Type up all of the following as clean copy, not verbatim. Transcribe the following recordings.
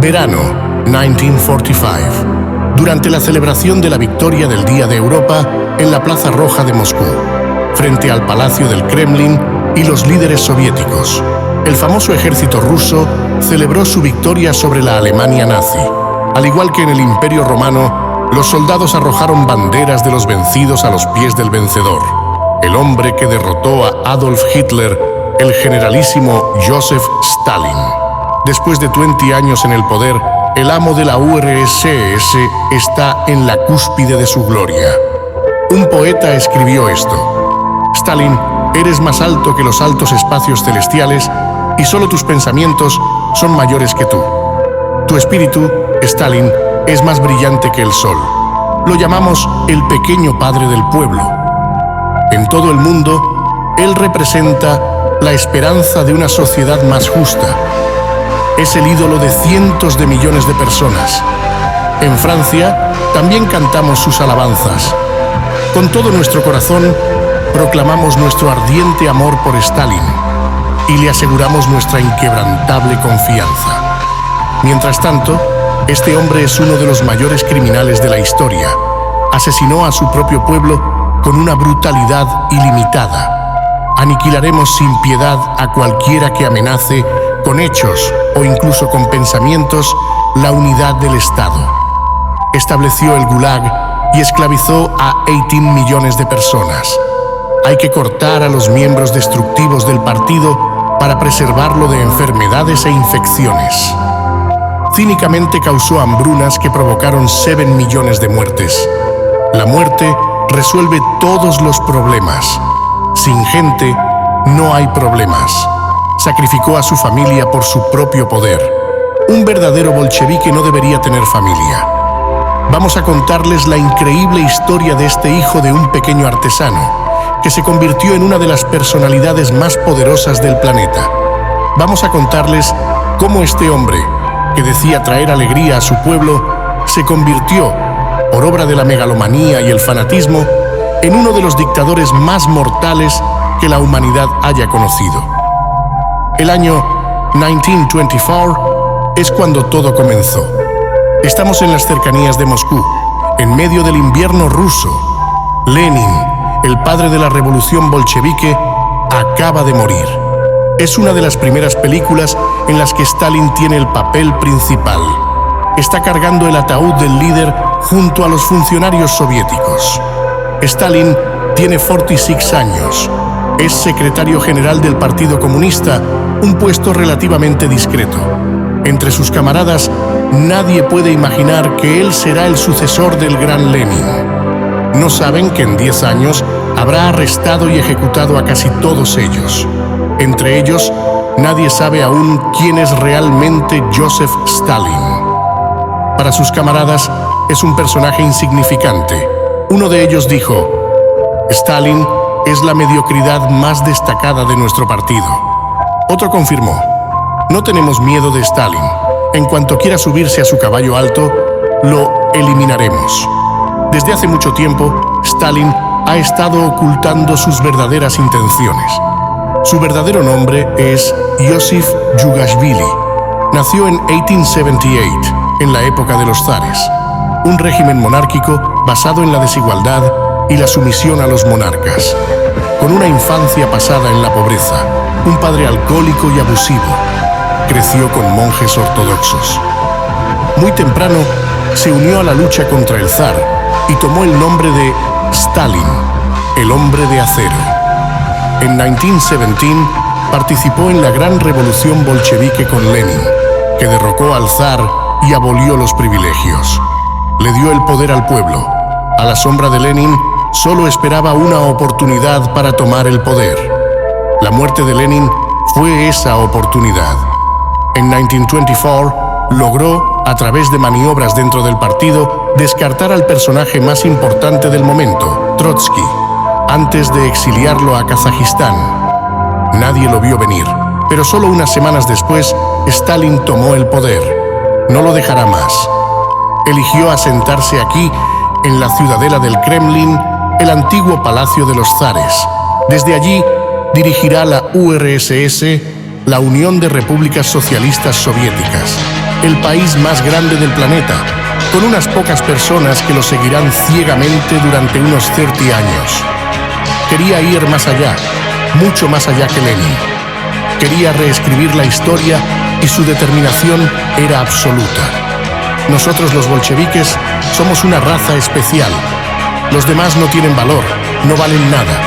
Verano 1945. Durante la celebración de la victoria del Día de Europa en la Plaza Roja de Moscú, frente al Palacio del Kremlin y los líderes soviéticos, el famoso ejército ruso celebró su victoria sobre la Alemania nazi. Al igual que en el Imperio Romano, los soldados arrojaron banderas de los vencidos a los pies del vencedor, el hombre que derrotó a Adolf Hitler, el generalísimo Joseph Stalin. Después de 20 años en el poder, el amo de la URSS está en la cúspide de su gloria. Un poeta escribió esto: Stalin, eres más alto que los altos espacios celestiales y solo tus pensamientos son mayores que tú. Tu espíritu, Stalin, es más brillante que el sol. Lo llamamos el pequeño padre del pueblo. En todo el mundo, él representa la esperanza de una sociedad más justa. Es el ídolo de cientos de millones de personas. En Francia, también cantamos sus alabanzas. Con todo nuestro corazón, proclamamos nuestro ardiente amor por Stalin y le aseguramos nuestra inquebrantable confianza. Mientras tanto, este hombre es uno de los mayores criminales de la historia. Asesinó a su propio pueblo con una brutalidad ilimitada. Aniquilaremos sin piedad a cualquiera que amenace con hechos o incluso con pensamientos la unidad del Estado. Estableció el Gulag y esclavizó a 18 millones de personas. Hay que cortar a los miembros destructivos del partido para preservarlo de enfermedades e infecciones. Cínicamente causó hambrunas que provocaron 7 millones de muertes. La muerte resuelve todos los problemas. Sin gente, no hay problemas. Sacrificó a su familia por su propio poder. Un verdadero bolchevique no debería tener familia. Vamos a contarles la increíble historia de este hijo de un pequeño artesano, que se convirtió en una de las personalidades más poderosas del planeta. Vamos a contarles cómo este hombre, que decía traer alegría a su pueblo, se convirtió, por obra de la megalomanía y el fanatismo, en uno de los dictadores más mortales que la humanidad haya conocido. El año 1924 es cuando todo comenzó. Estamos en las cercanías de Moscú, en medio del invierno ruso. Lenin, el padre de la revolución bolchevique, acaba de morir. Es una de las primeras películas en las que Stalin tiene el papel principal. Está cargando el ataúd del líder junto a los funcionarios soviéticos. Stalin tiene 46 años. Es secretario general del Partido Comunista, un puesto relativamente discreto. Entre sus camaradas, nadie puede imaginar que él será el sucesor del gran Lenin. No saben que en 10 años habrá arrestado y ejecutado a casi todos ellos. Entre ellos, nadie sabe aún quién es realmente Joseph Stalin. Para sus camaradas, es un personaje insignificante. Uno de ellos dijo: Stalin es la mediocridad más destacada de nuestro partido. Otro confirmó: no tenemos miedo de Stalin. En cuanto quiera subirse a su caballo alto, lo eliminaremos. Desde hace mucho tiempo, Stalin ha estado ocultando sus verdaderas intenciones. Su verdadero nombre es Iosif Yugashvili. Nació en 1878, en la época de los zares, un régimen monárquico basado en la desigualdad y la sumisión a los monarcas. Con una infancia pasada en la pobreza, un padre alcohólico y abusivo, creció con monjes ortodoxos. Muy temprano se unió a la lucha contra el zar y tomó el nombre de Stalin, el hombre de acero. En 1917 participó en la gran revolución bolchevique con Lenin, que derrocó al zar y abolió los privilegios. Le dio el poder al pueblo. A la sombra de Lenin, solo esperaba una oportunidad para tomar el poder. La muerte de Lenin fue esa oportunidad. En 1924 logró, a través de maniobras dentro del partido, descartar al personaje más importante del momento, Trotsky, antes de exiliarlo a Kazajistán. Nadie lo vio venir, pero solo unas semanas después, Stalin tomó el poder. No lo dejará más. Eligió asentarse aquí, en la ciudadela del Kremlin, el antiguo palacio de los zares. Desde allí, dirigirá la URSS, la Unión de Repúblicas Socialistas Soviéticas. el país más grande del planeta, con unas pocas personas que lo seguirán ciegamente durante unos 30 años. Quería ir más allá, mucho más allá que Lenin. Quería reescribir la historia y su determinación era absoluta. Nosotros los bolcheviques somos una raza especial. Los demás no tienen valor, no valen nada.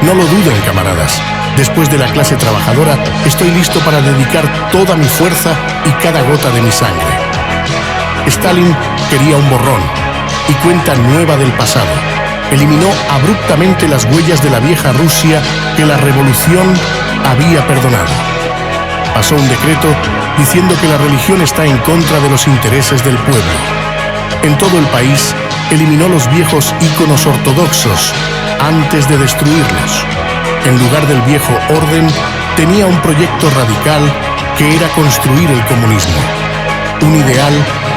No lo duden, camaradas. Después de la clase trabajadora, estoy listo para dedicar toda mi fuerza y cada gota de mi sangre. Stalin quería un borrón y cuenta nueva del pasado. Eliminó abruptamente las huellas de la vieja Rusia que la revolución había perdonado. Pasó un decreto diciendo que la religión está en contra de los intereses del pueblo. En todo el país, eliminó los viejos íconos ortodoxos antes de destruirlos. En lugar del viejo orden, tenía un proyecto radical que era construir el comunismo. Un ideal,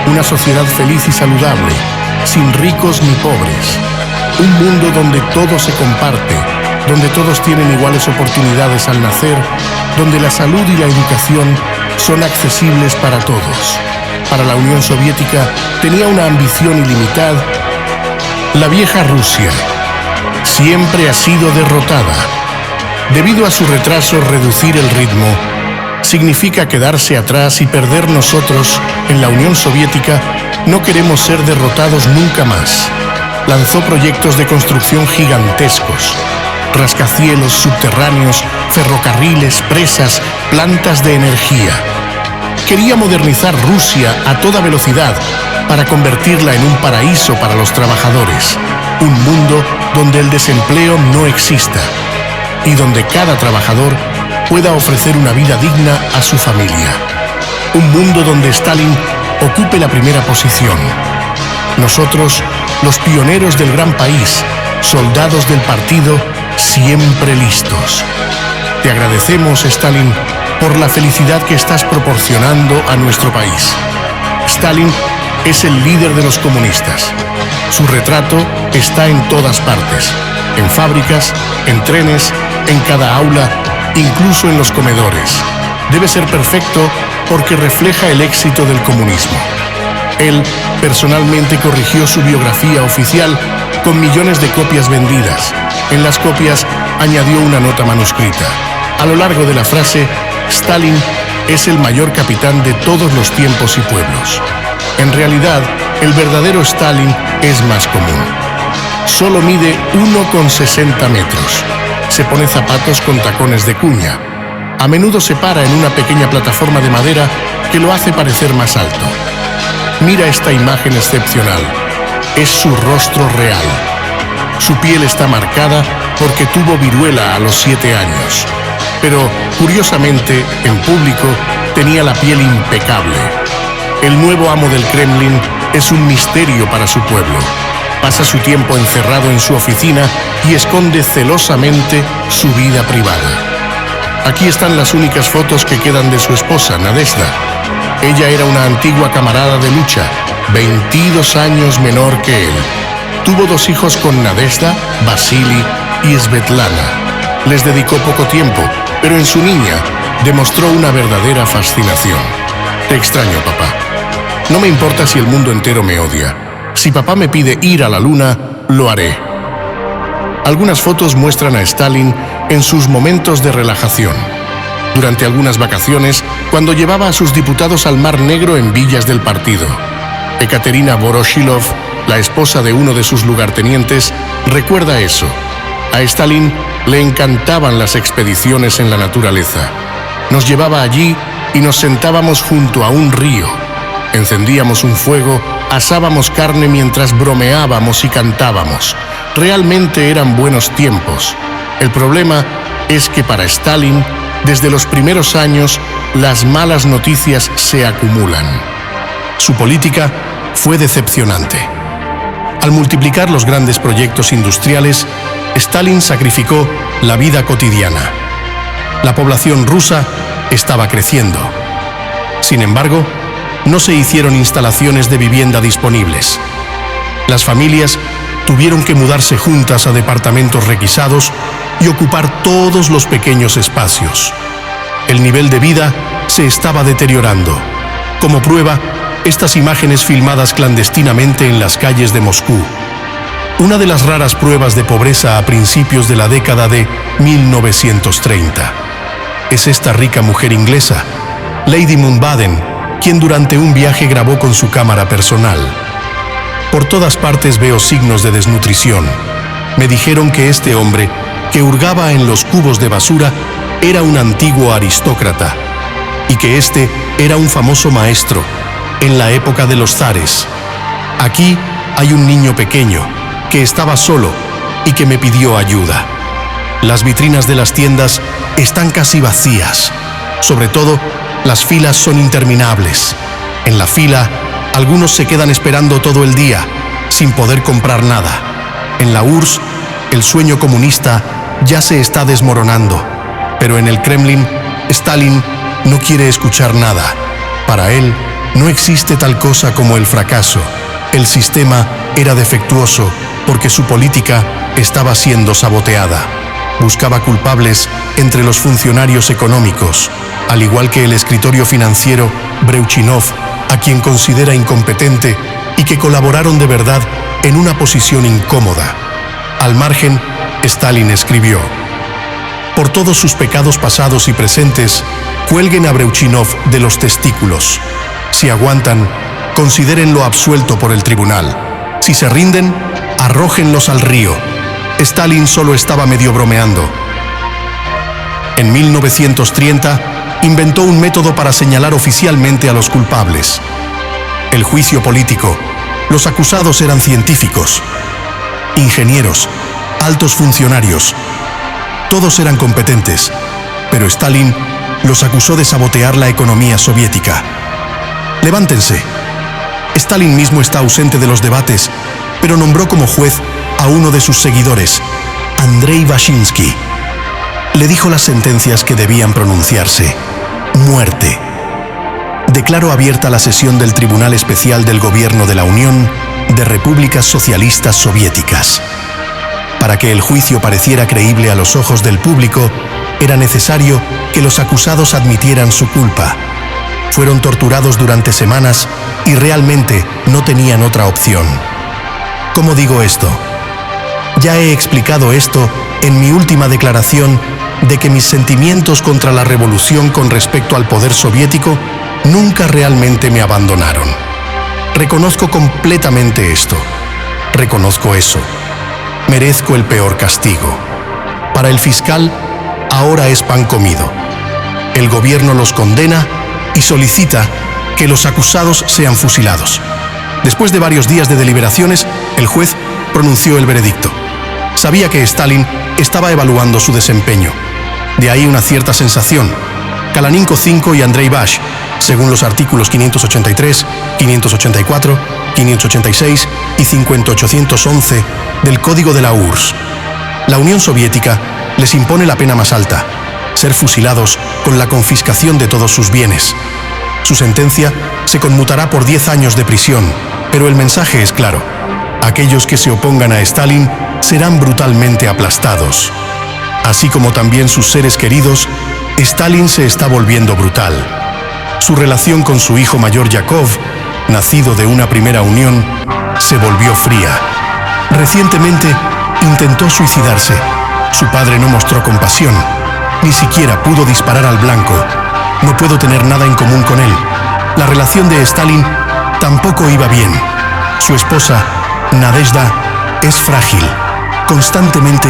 una sociedad feliz y saludable, sin ricos ni pobres. Un mundo donde todo se comparte, donde todos tienen iguales oportunidades al nacer, donde la salud y la educación son accesibles para todos. Para la Unión Soviética tenía una ambición ilimitada. La vieja Rusia siempre ha sido derrotada. Debido a su retraso, reducir el ritmo significa quedarse atrás y perder. Nosotros, en la Unión Soviética, no queremos ser derrotados nunca más. Lanzó proyectos de construcción gigantescos, rascacielos subterráneos, ferrocarriles, presas, plantas de energía. Quería modernizar Rusia a toda velocidad para convertirla en un paraíso para los trabajadores, un mundo donde el desempleo no exista y donde cada trabajador pueda ofrecer una vida digna a su familia. Un mundo donde Stalin ocupe la primera posición. Nosotros, los pioneros del gran país, soldados del partido, siempre listos. Te agradecemos, Stalin, por la felicidad que estás proporcionando a nuestro país. Stalin es el líder de los comunistas. Su retrato está en todas partes, en fábricas, en trenes, en cada aula, incluso en los comedores. Debe ser perfecto porque refleja el éxito del comunismo. Él personalmente corrigió su biografía oficial con millones de copias vendidas. En las copias añadió una nota manuscrita. A lo largo de la frase, Stalin es el mayor capitán de todos los tiempos y pueblos. En realidad, el verdadero Stalin es más común. Solo mide 1,60 metros. Se pone zapatos con tacones de cuña. A menudo se para en una pequeña plataforma de madera que lo hace parecer más alto. Mira esta imagen excepcional. Es su rostro real. Su piel está marcada porque tuvo viruela a los 7 años. Pero, curiosamente, en público tenía la piel impecable. El nuevo amo del Kremlin es un misterio para su pueblo. Pasa su tiempo encerrado en su oficina y esconde celosamente su vida privada. Aquí están las únicas fotos que quedan de su esposa, Nadezhda. Ella era una antigua camarada de lucha, 22 años menor que él. Tuvo 2 hijos con Nadezhda, Vasily y Svetlana. Les dedicó poco tiempo, pero en su niña demostró una verdadera fascinación. Te extraño, papá. No me importa si el mundo entero me odia. Si papá me pide ir a la luna, lo haré. Algunas fotos muestran a Stalin en sus momentos de relajación. Durante algunas vacaciones, cuando llevaba a sus diputados al Mar Negro en villas del partido. Ekaterina Voroshilov, la esposa de uno de sus lugartenientes, recuerda eso. A Stalin le encantaban las expediciones en la naturaleza. Nos llevaba allí y nos sentábamos junto a un río. Encendíamos un fuego, asábamos carne mientras bromeábamos y cantábamos. Realmente eran buenos tiempos. El problema es que para Stalin, desde los primeros años, las malas noticias se acumulan. Su política fue decepcionante. Al multiplicar los grandes proyectos industriales, Stalin sacrificó la vida cotidiana. La población rusa estaba creciendo. Sin embargo, no se hicieron instalaciones de vivienda disponibles. Las familias tuvieron que mudarse juntas a departamentos requisados y ocupar todos los pequeños espacios. El nivel de vida se estaba deteriorando. Como prueba, estas imágenes filmadas clandestinamente en las calles de Moscú. Una de las raras pruebas de pobreza a principios de la década de 1930. Es esta rica mujer inglesa, Lady Mountbatten, quien durante un viaje grabó con su cámara personal. Por todas partes veo signos de desnutrición. Me dijeron que este hombre, que hurgaba en los cubos de basura, era un antiguo aristócrata, y que este era un famoso maestro, en la época de los zares. Aquí hay un niño pequeño, que estaba solo y que me pidió ayuda. Las vitrinas de las tiendas están casi vacías. Sobre todo, las filas son interminables. En la fila, algunos se quedan esperando todo el día, sin poder comprar nada. En la URSS, el sueño comunista ya se está desmoronando. Pero en el Kremlin, Stalin no quiere escuchar nada. Para él, no existe tal cosa como el fracaso. El sistema era defectuoso porque su política estaba siendo saboteada. Buscaba culpables entre los funcionarios económicos, al igual que el escritorio financiero Breuchinov, a quien considera incompetente y que colaboraron de verdad en una posición incómoda. Al margen, Stalin escribió: por todos sus pecados pasados y presentes, cuelguen a Breuchinov de los testículos. Si aguantan, considérenlo absuelto por el tribunal. Si se rinden, arrójenlos al río. Stalin solo estaba medio bromeando. En 1930, inventó un método para señalar oficialmente a los culpables. El juicio político. Los acusados eran científicos, ingenieros, altos funcionarios. Todos eran competentes, pero Stalin los acusó de sabotear la economía soviética. Levántense. Stalin mismo está ausente de los debates, pero nombró como juez a uno de sus seguidores, Andrei Bashinsky. Le dijo las sentencias que debían pronunciarse: muerte. Declaró abierta la sesión del Tribunal Especial del Gobierno de la Unión de Repúblicas Socialistas Soviéticas. Para que el juicio pareciera creíble a los ojos del público, era necesario que los acusados admitieran su culpa. Fueron torturados durante semanas y realmente no tenían otra opción. ¿Cómo digo esto? Ya he explicado esto en mi última declaración de que mis sentimientos contra la revolución con respecto al poder soviético nunca realmente me abandonaron. Reconozco completamente esto. Reconozco eso. Merezco el peor castigo. Para el fiscal, ahora es pan comido. El gobierno los condena y solicita que los acusados sean fusilados. Después de varios días de deliberaciones, el juez pronunció el veredicto. Sabía que Stalin estaba evaluando su desempeño. De ahí una cierta sensación. Kalaninko 5 y Andrei Bash, según los artículos 583, 584, 586 y 5811 del Código de la URSS. La Unión Soviética les impone la pena más alta: ser fusilados con la confiscación de todos sus bienes. Su sentencia se conmutará por 10 años de prisión, pero el mensaje es claro: aquellos que se opongan a Stalin serán brutalmente aplastados. Así como también sus seres queridos, Stalin se está volviendo brutal. Su relación con su hijo mayor Yakov, nacido de una primera unión, se volvió fría. Recientemente intentó suicidarse. Su padre no mostró compasión, ni siquiera pudo disparar al blanco. No puedo tener nada en común con él. La relación de Stalin tampoco iba bien. Su esposa, Nadezhda, es frágil. Constantemente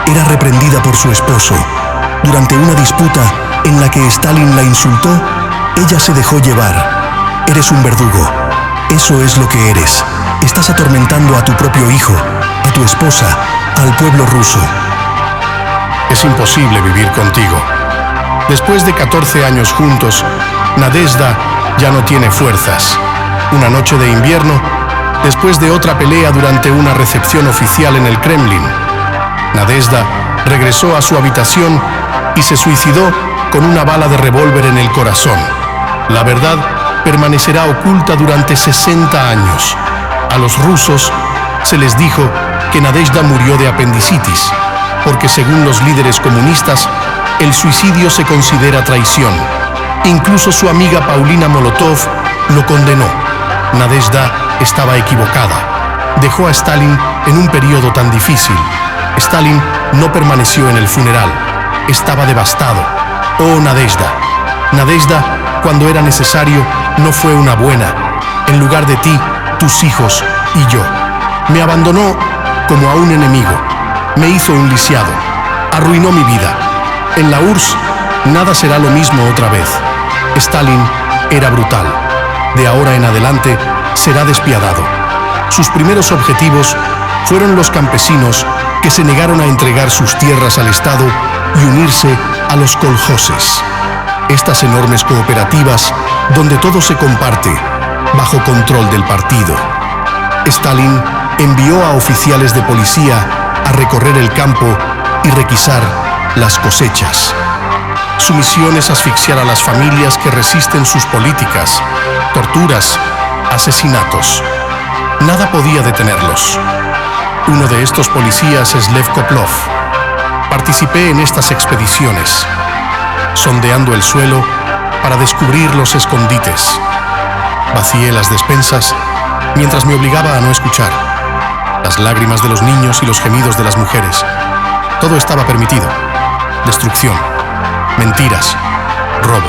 era reprendida por su esposo. Durante una disputa en la que Stalin la insultó, ella se dejó llevar. Eres un verdugo. Eso es lo que eres. Estás atormentando a tu propio hijo, a tu esposa, al pueblo ruso. Es imposible vivir contigo. Después de 14 años juntos, Nadezhda ya no tiene fuerzas. Una noche de invierno, después de otra pelea durante una recepción oficial en el Kremlin, Nadezhda regresó a su habitación y se suicidó con una bala de revólver en el corazón. La verdad permanecerá oculta durante 60 años. A los rusos se les dijo que Nadezhda murió de apendicitis, porque según los líderes comunistas, el suicidio se considera traición. Incluso su amiga Paulina Molotov lo condenó. Nadezhda estaba equivocada. Dejó a Stalin en un periodo tan difícil. Stalin no permaneció en el funeral. Estaba devastado. Oh, Nadezhda. Nadezhda, cuando era necesario, no fue una buena. En lugar de ti, tus hijos y yo. Me abandonó como a un enemigo. Me hizo un lisiado. Arruinó mi vida. En la URSS, nada será lo mismo otra vez. Stalin era brutal. De ahora en adelante, será despiadado. Sus primeros objetivos fueron los campesinos que se negaron a entregar sus tierras al Estado y unirse a los koljoses. Estas enormes cooperativas donde todo se comparte bajo control del partido. Stalin envió a oficiales de policía a recorrer el campo y requisar las cosechas. Su misión es asfixiar a las familias que resisten sus políticas, torturas, asesinatos. Nada podía detenerlos. Uno de estos policías es Lev Koplov. Participé en estas expediciones, sondeando el suelo para descubrir los escondites. Vacié las despensas mientras me obligaba a no escuchar las lágrimas de los niños y los gemidos de las mujeres. Todo estaba permitido. Destrucción, mentiras, robo.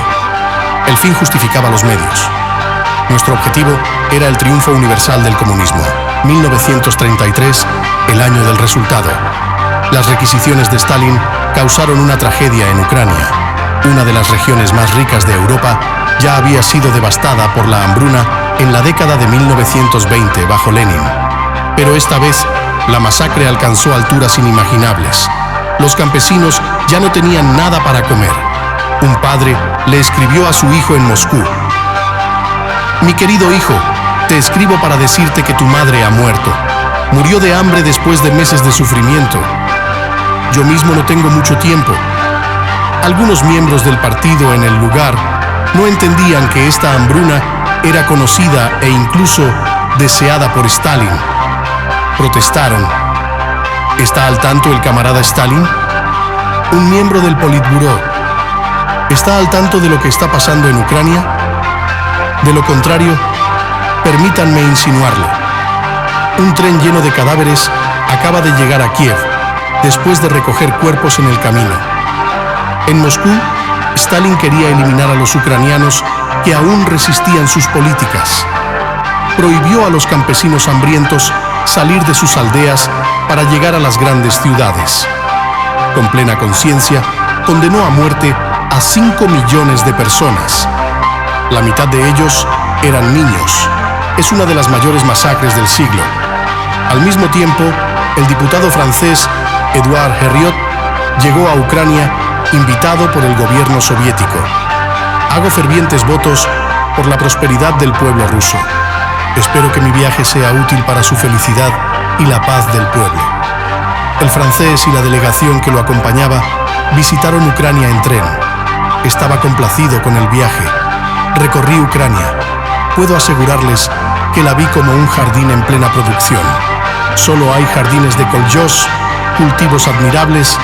El fin justificaba los medios. Nuestro objetivo era el triunfo universal del comunismo. 1933, el año del resultado. Las requisiciones de Stalin causaron una tragedia en Ucrania. Una de las regiones más ricas de Europa ya había sido devastada por la hambruna en la década de 1920 bajo Lenin. Pero esta vez, la masacre alcanzó alturas inimaginables. Los campesinos ya no tenían nada para comer. Un padre le escribió a su hijo en Moscú: «Mi querido hijo, te escribo para decirte que tu madre ha muerto. Murió de hambre después de meses de sufrimiento. Yo mismo no tengo mucho tiempo». Algunos miembros del partido en el lugar no entendían que esta hambruna era conocida e incluso deseada por Stalin. Protestaron. ¿Está al tanto el camarada Stalin? Un miembro del Politburó. ¿Está al tanto de lo que está pasando en Ucrania? De lo contrario, permítanme insinuarlo. Un tren lleno de cadáveres acaba de llegar a Kiev, después de recoger cuerpos en el camino. En Moscú, Stalin quería eliminar a los ucranianos que aún resistían sus políticas. Prohibió a los campesinos hambrientos salir de sus aldeas para llegar a las grandes ciudades. Con plena conciencia, condenó a muerte a 5 millones de personas. La mitad de ellos eran niños. Es una de las mayores masacres del siglo. Al mismo tiempo, el diputado francés Édouard Herriot llegó a Ucrania invitado por el gobierno soviético. Hago fervientes votos por la prosperidad del pueblo ruso. Espero que mi viaje sea útil para su felicidad y la paz del pueblo. El francés y la delegación que lo acompañaba visitaron Ucrania en tren. Estaba complacido con el viaje. Recorrí Ucrania. Puedo asegurarles que la vi como un jardín en plena producción. Solo hay jardines de koljós, cultivos admirables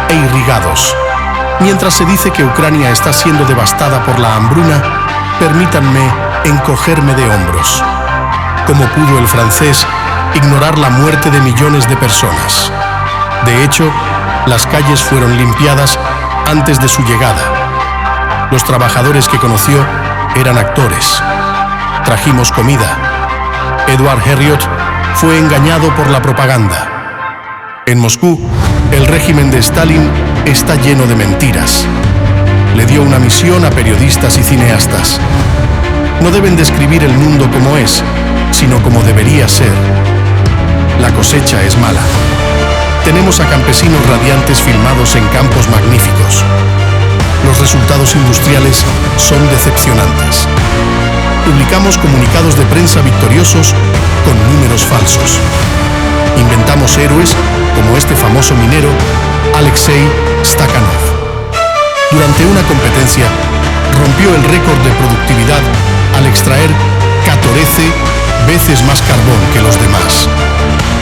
e irrigados. Mientras se dice que Ucrania está siendo devastada por la hambruna, permítanme encogerme de hombros. ¿Cómo pudo el francés ignorar la muerte de millones de personas? De hecho, las calles fueron limpiadas antes de su llegada. Los trabajadores que conoció eran actores. Trajimos comida. Édouard Herriot fue engañado por la propaganda. En Moscú, el régimen de Stalin está lleno de mentiras. Le dio una misión a periodistas y cineastas. No deben describir el mundo como es, sino como debería ser. La cosecha es mala. Tenemos a campesinos radiantes filmados en campos magníficos. Los resultados industriales son decepcionantes. Publicamos comunicados de prensa victoriosos con números falsos. Inventamos héroes como este famoso minero, Alexei Stakhanov. Durante una competencia, rompió el récord de productividad al extraer 14 veces más carbón que los demás.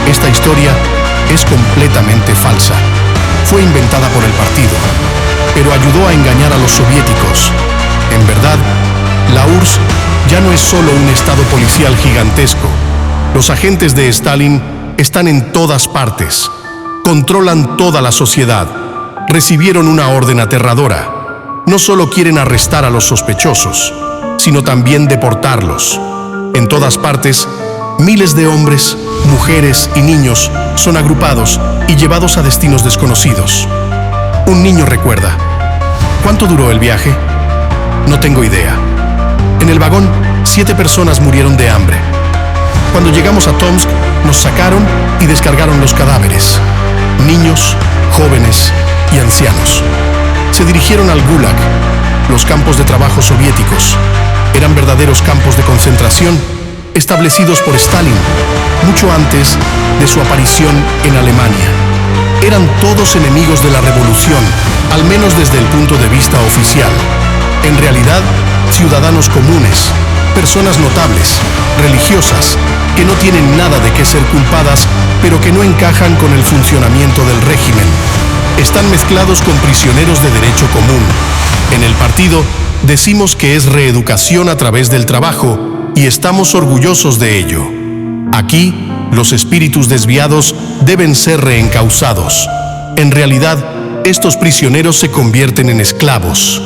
Esta historia es completamente falsa. Fue inventada por el partido, pero ayudó a engañar a los soviéticos. En verdad, la URSS ya no es solo un estado policial gigantesco. Los agentes de Stalin están en todas partes. Controlan toda la sociedad. Recibieron una orden aterradora. No solo quieren arrestar a los sospechosos, sino también deportarlos. En todas partes, miles de hombres, mujeres y niños son agrupados y llevados a destinos desconocidos. Un niño recuerda: ¿cuánto duró el viaje? No tengo idea. En el vagón, 7 personas murieron de hambre. Cuando llegamos a Tomsk, nos sacaron y descargaron los cadáveres. Niños, jóvenes y ancianos. Se dirigieron al Gulag, los campos de trabajo soviéticos. Eran verdaderos campos de concentración establecidos por Stalin mucho antes de su aparición en Alemania. Eran todos enemigos de la revolución, al menos desde el punto de vista oficial. En realidad, ciudadanos comunes, personas notables, religiosas, que no tienen nada de qué ser culpadas, pero que no encajan con el funcionamiento del régimen. Están mezclados con prisioneros de derecho común. En el partido decimos que es reeducación a través del trabajo y estamos orgullosos de ello. Aquí, los espíritus desviados deben ser reencausados. En realidad, estos prisioneros se convierten en esclavos.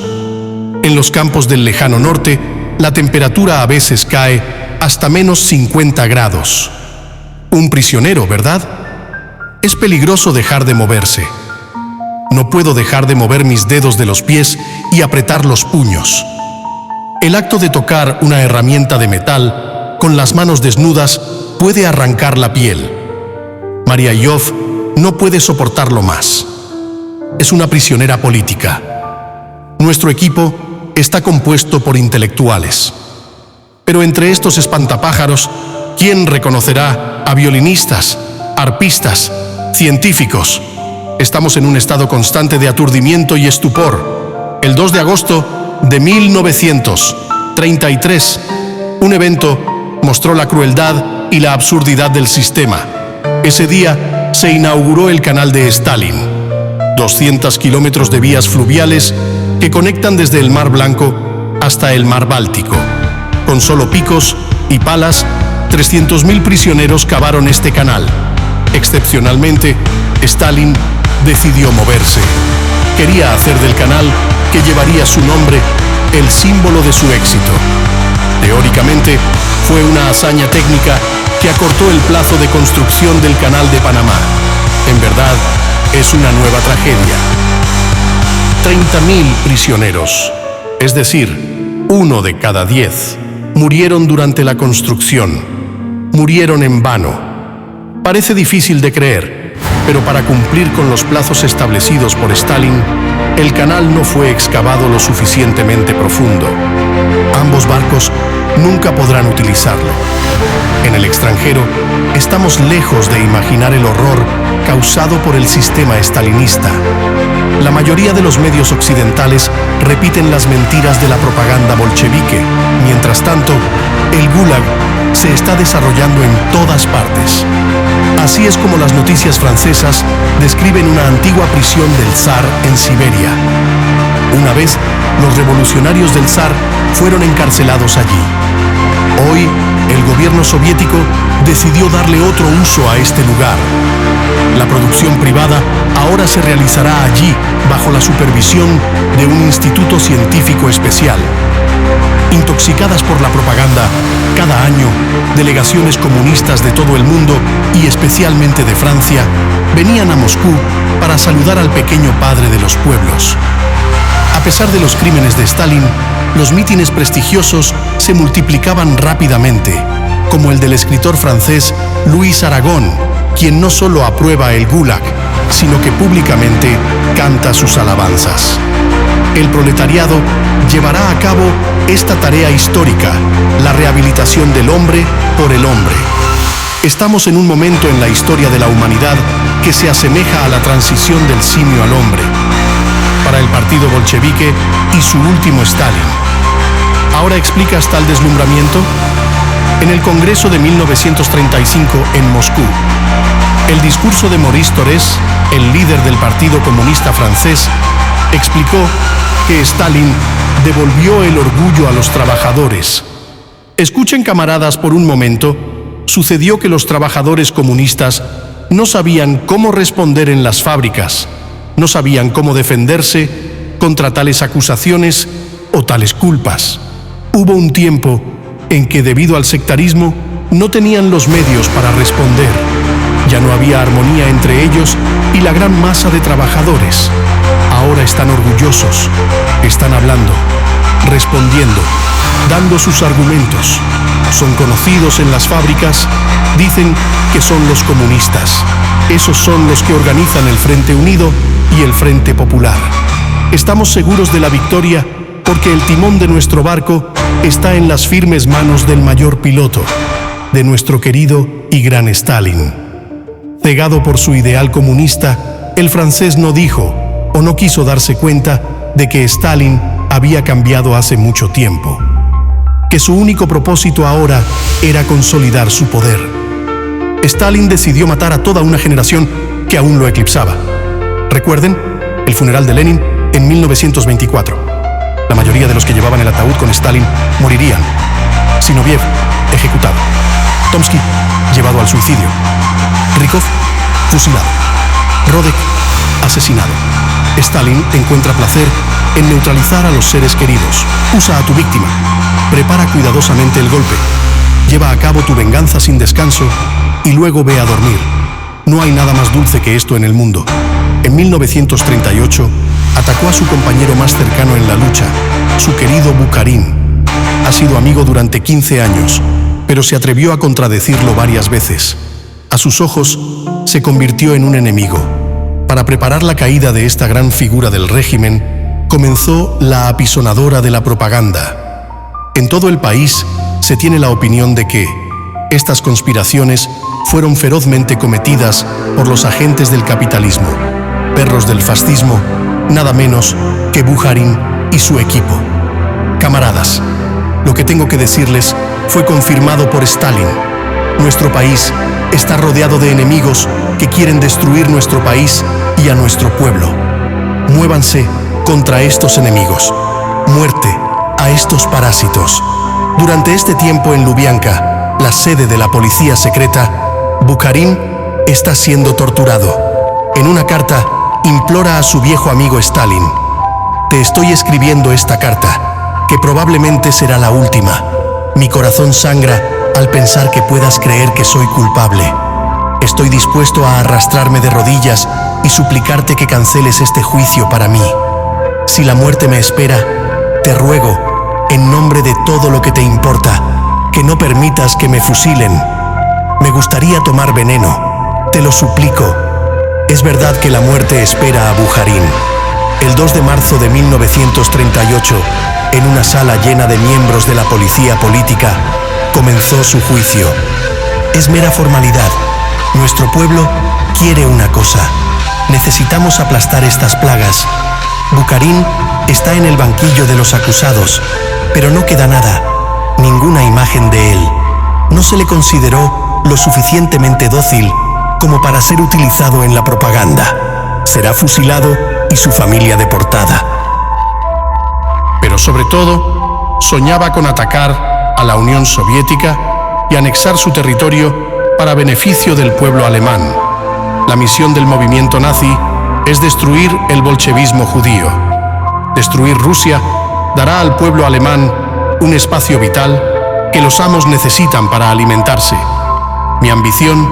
En los campos del lejano norte, la temperatura a veces cae hasta menos 50 grados. Un prisionero, ¿verdad? Es peligroso dejar de moverse. No puedo dejar de mover mis dedos de los pies y apretar los puños. El acto de tocar una herramienta de metal con las manos desnudas puede arrancar la piel. Maria Yov no puede soportarlo más. Es una prisionera política. Nuestro equipo está compuesto por intelectuales. Pero entre estos espantapájaros, ¿quién reconocerá a violinistas, arpistas, científicos? Estamos en un estado constante de aturdimiento y estupor. El 2 de agosto de 1933, un evento mostró la crueldad y la absurdidad del sistema. Ese día se inauguró el canal de Stalin. 200 kilómetros de vías fluviales que conectan desde el Mar Blanco hasta el Mar Báltico. Con solo picos y palas, 300.000 prisioneros cavaron este canal. Excepcionalmente, Stalin decidió moverse. Quería hacer del canal, que llevaría su nombre, el símbolo de su éxito. Teóricamente, fue una hazaña técnica que acortó el plazo de construcción del Canal de Panamá. En verdad, es una nueva tragedia. 30.000 prisioneros, es decir, 1 de cada 10, murieron durante la construcción. Murieron en vano. Parece difícil de creer, pero para cumplir con los plazos establecidos por Stalin, el canal no fue excavado lo suficientemente profundo. Ambos barcos nunca podrán utilizarlo. En el extranjero, estamos lejos de imaginar el horror causado por el sistema estalinista. La mayoría de los medios occidentales repiten las mentiras de la propaganda bolchevique. Mientras tanto, el Gulag se está desarrollando en todas partes. Así es como las noticias francesas describen una antigua prisión del zar en Siberia. Una vez, los revolucionarios del zar fueron encarcelados allí. Hoy, el gobierno soviético decidió darle otro uso a este lugar. La producción privada ahora se realizará allí bajo la supervisión de un instituto científico especial. Intoxicadas por la propaganda, cada año, delegaciones comunistas de todo el mundo y especialmente de Francia venían a Moscú para saludar al pequeño padre de los pueblos. A pesar de los crímenes de Stalin, los mítines prestigiosos se multiplicaban rápidamente, como el del escritor francés Louis Aragon, quien no solo aprueba el Gulag, sino que públicamente canta sus alabanzas. El proletariado llevará a cabo esta tarea histórica, la rehabilitación del hombre por el hombre. Estamos en un momento en la historia de la humanidad que se asemeja a la transición del simio al hombre. Para el partido bolchevique y su último Stalin. ¿Ahora explicas tal deslumbramiento? En el Congreso de 1935 en Moscú, el discurso de Maurice Thorez, el líder del Partido Comunista francés, explicó que Stalin devolvió el orgullo a los trabajadores. Escuchen, camaradas, por un momento. Sucedió que los trabajadores comunistas no sabían cómo responder en las fábricas, no sabían cómo defenderse contra tales acusaciones o tales culpas. Hubo un tiempo en que, debido al sectarismo, no tenían los medios para responder. Ya no había armonía entre ellos y la gran masa de trabajadores. Ahora están orgullosos, están hablando, respondiendo, dando sus argumentos. Son conocidos en las fábricas, dicen que son los comunistas. Esos son los que organizan el Frente Unido y el Frente Popular. Estamos seguros de la victoria porque el timón de nuestro barco está en las firmes manos del mayor piloto, de nuestro querido y gran Stalin. Cegado por su ideal comunista, el francés no dijo o no quiso darse cuenta de que Stalin había cambiado hace mucho tiempo, que su único propósito ahora era consolidar su poder. Stalin decidió matar a toda una generación que aún lo eclipsaba. Recuerden el funeral de Lenin en 1924. La mayoría de los que llevaban el ataúd con Stalin morirían. Zinoviev, ejecutado. Tomsky, llevado al suicidio. Rykov, fusilado. Rodek, asesinado. Stalin encuentra placer en neutralizar a los seres queridos. Usa a tu víctima. Prepara cuidadosamente el golpe. Lleva a cabo tu venganza sin descanso y luego ve a dormir. No hay nada más dulce que esto en el mundo. En 1938, atacó a su compañero más cercano en la lucha, su querido Bukharin. Ha sido amigo durante 15 años, pero se atrevió a contradecirlo varias veces. A sus ojos, se convirtió en un enemigo. Para preparar la caída de esta gran figura del régimen, comenzó la apisonadora de la propaganda. En todo el país se tiene la opinión de que estas conspiraciones fueron ferozmente cometidas por los agentes del capitalismo, perros del fascismo, nada menos que Bukharin y su equipo. Camaradas, lo que tengo que decirles fue confirmado por Stalin. Nuestro país está rodeado de enemigos que quieren destruir nuestro país y a nuestro pueblo. Muévanse contra estos enemigos. Muerte a estos parásitos. Durante este tiempo en Lubianka, la sede de la policía secreta, Bukharin está siendo torturado. En una carta, implora a su viejo amigo Stalin: te estoy escribiendo esta carta, que probablemente será la última. Mi corazón sangra al pensar que puedas creer que soy culpable. Estoy dispuesto a arrastrarme de rodillas y suplicarte que canceles este juicio para mí. Si la muerte me espera, te ruego, en nombre de todo lo que te importa, que no permitas que me fusilen. Me gustaría tomar veneno, te lo suplico. Es verdad que la muerte espera a Bukharin. El 2 de marzo de 1938, en una sala llena de miembros de la policía política, comenzó su juicio. Es mera formalidad. Nuestro pueblo quiere una cosa. Necesitamos aplastar estas plagas. Bukharin está en el banquillo de los acusados, pero no queda nada, ninguna imagen de él. No se le consideró lo suficientemente dócil como para ser utilizado en la propaganda. Será fusilado y su familia deportada. Pero sobre todo, soñaba con atacar a la Unión Soviética y anexar su territorio para beneficio del pueblo alemán. La misión del movimiento nazi es destruir el bolchevismo judío. Destruir Rusia dará al pueblo alemán un espacio vital que los amos necesitan para alimentarse. Mi ambición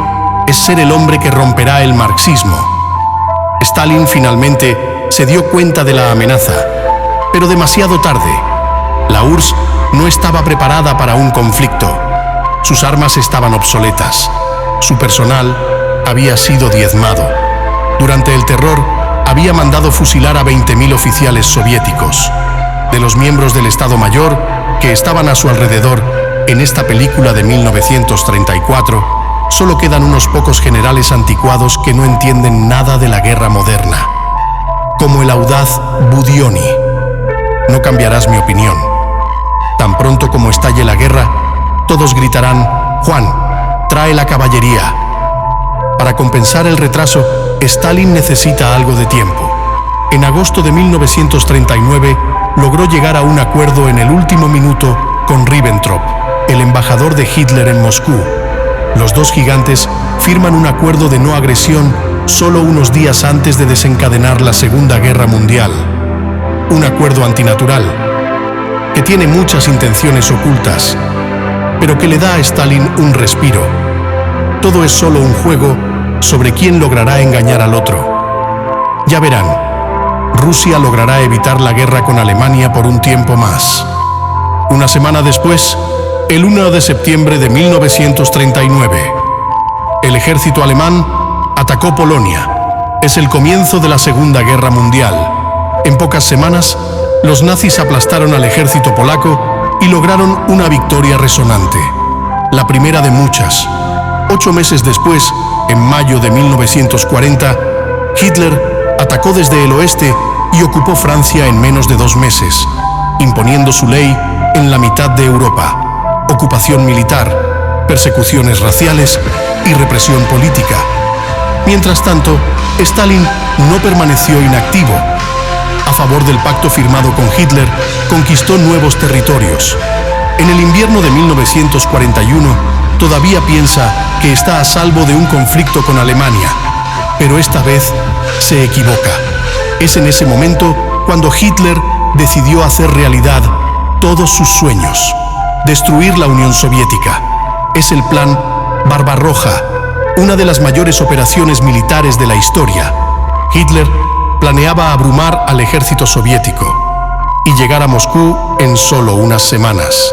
es ser el hombre que romperá el marxismo. Stalin finalmente se dio cuenta de la amenaza, pero demasiado tarde. La URSS no estaba preparada para un conflicto. Sus armas estaban obsoletas. Su personal había sido diezmado. Durante el terror, había mandado fusilar a 20.000 oficiales soviéticos. De los miembros del Estado Mayor que estaban a su alrededor en esta película de 1934, solo quedan unos pocos generales anticuados que no entienden nada de la guerra moderna, como el audaz Budioni. No cambiarás mi opinión. Tan pronto como estalle la guerra, todos gritarán: Juan, trae la caballería. Para compensar el retraso, Stalin necesita algo de tiempo. En agosto de 1939, logró llegar a un acuerdo en el último minuto con Ribbentrop. el embajador de Hitler en Moscú. Los dos gigantes firman un acuerdo de no agresión solo unos días antes de desencadenar la Segunda Guerra Mundial. Un acuerdo antinatural, que tiene muchas intenciones ocultas, pero que le da a Stalin un respiro. Todo es solo un juego sobre quién logrará engañar al otro. Ya verán, Rusia logrará evitar la guerra con Alemania por un tiempo más. Una semana después, el 1 de septiembre de 1939, el ejército alemán atacó Polonia. Es el comienzo de la Segunda Guerra Mundial. En pocas semanas, los nazis aplastaron al ejército polaco y lograron una victoria resonante, la primera de muchas. 8 meses después, en mayo de 1940, Hitler atacó desde el oeste y ocupó Francia en menos de 2 meses, imponiendo su ley en la mitad de Europa. Ocupación militar, persecuciones raciales y represión política. Mientras tanto, Stalin no permaneció inactivo. A favor del pacto firmado con Hitler, conquistó nuevos territorios. En el invierno de 1941, todavía piensa que está a salvo de un conflicto con Alemania, pero esta vez se equivoca. Es en ese momento cuando Hitler decidió hacer realidad todos sus sueños: destruir la Unión Soviética. Es el plan Barbarroja, una de las mayores operaciones militares de la historia. Hitler planeaba abrumar al ejército soviético y llegar a Moscú en solo unas semanas.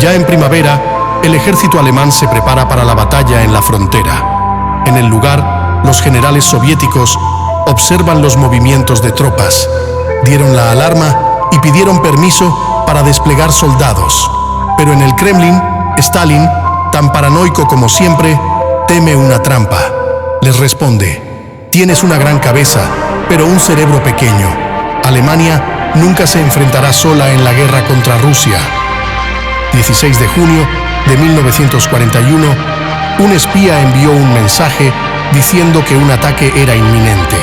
Ya en primavera, el ejército alemán se prepara para la batalla en la frontera. En el lugar, los generales soviéticos observan los movimientos de tropas, dieron la alarma y pidieron permiso para desplegar soldados. Pero en el Kremlin, Stalin, tan paranoico como siempre, teme una trampa. Les responde: tienes una gran cabeza, pero un cerebro pequeño. Alemania nunca se enfrentará sola en la guerra contra Rusia. 16 de junio de 1941, un espía envió un mensaje diciendo que un ataque era inminente.